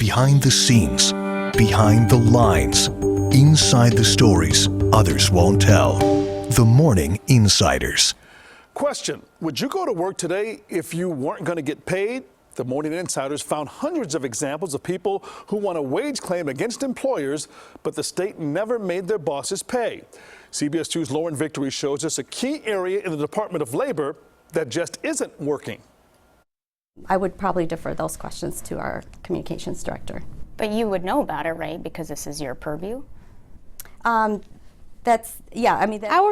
Behind the scenes, behind the lines, inside the stories others won't tell. The Morning Insiders. Question: would you go to work today if you weren't going to get paid? The Morning Insiders found hundreds of examples of people who won a wage claim against employers, but the state never made their bosses pay. CBS 2's Lauren Victory shows us a key area in the Department of Labor that just isn't working. I would probably defer those questions to our communications director. But you would know about it, right? Because this is your purview? Our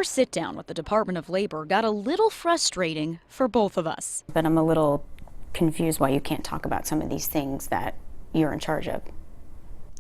sit down with the Department of Labor got a little frustrating for both of us. But I'm a little confused why you can't talk about some of these things that you're in charge of.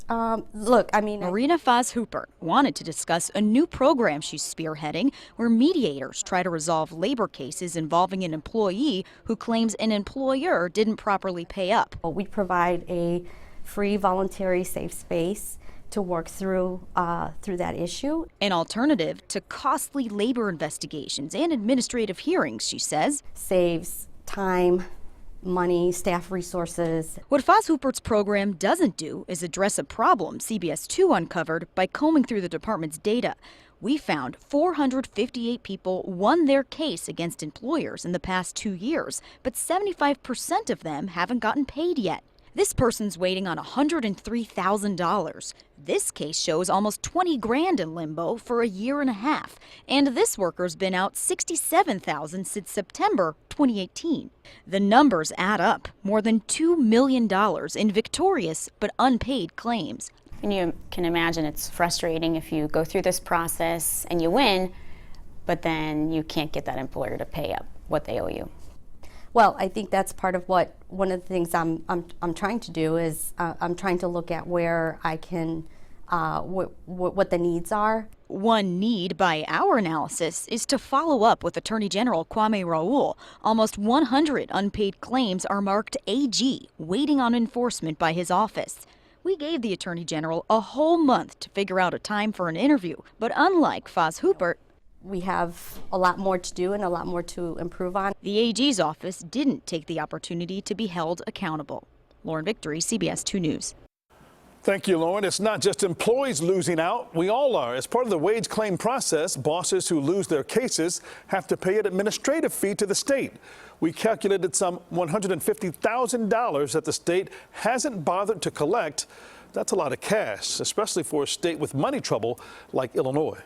Marina Foz Hooper wanted to discuss a new program she's spearheading where mediators try to resolve labor cases involving an employee who claims an employer didn't properly pay up. We provide a free, voluntary, safe space to work through that issue. An alternative to costly labor investigations and administrative hearings, she says. Saves time, money, staff resources. What Foz Hooper's program doesn't do is address a problem CBS 2 uncovered by combing through the department's data. We found 458 people won their case against employers in the past 2 years, but 75% of them haven't gotten paid yet. This person's waiting on $103,000. This case shows almost 20 grand in limbo for a year and a half. And this worker's been out $67,000 since September 2018. The numbers add up. More than $2 million in victorious but unpaid claims. And you can imagine it's frustrating if you go through this process and you win, but then you can't get that employer to pay up what they owe you. Well, I think that's part of one of the things I'm trying to do is I'm trying to look at where I can, what the needs are. One need by our analysis is to follow up with Attorney General Kwame Raoul. Almost 100 unpaid claims are marked AG, waiting on enforcement by his office. We gave the Attorney General a whole month to figure out a time for an interview, but unlike Foz Hooper, we have a lot more to do and a lot more to improve on. The AG's office didn't take the opportunity to be held accountable. Lauren Victory, CBS 2 News. Thank you, Lauren. It's not just employees losing out. We all are. As part of the wage claim process, bosses who lose their cases have to pay an administrative fee to the state. We calculated some $150,000 that the state hasn't bothered to collect. That's a lot of cash, especially for a state with money trouble like Illinois.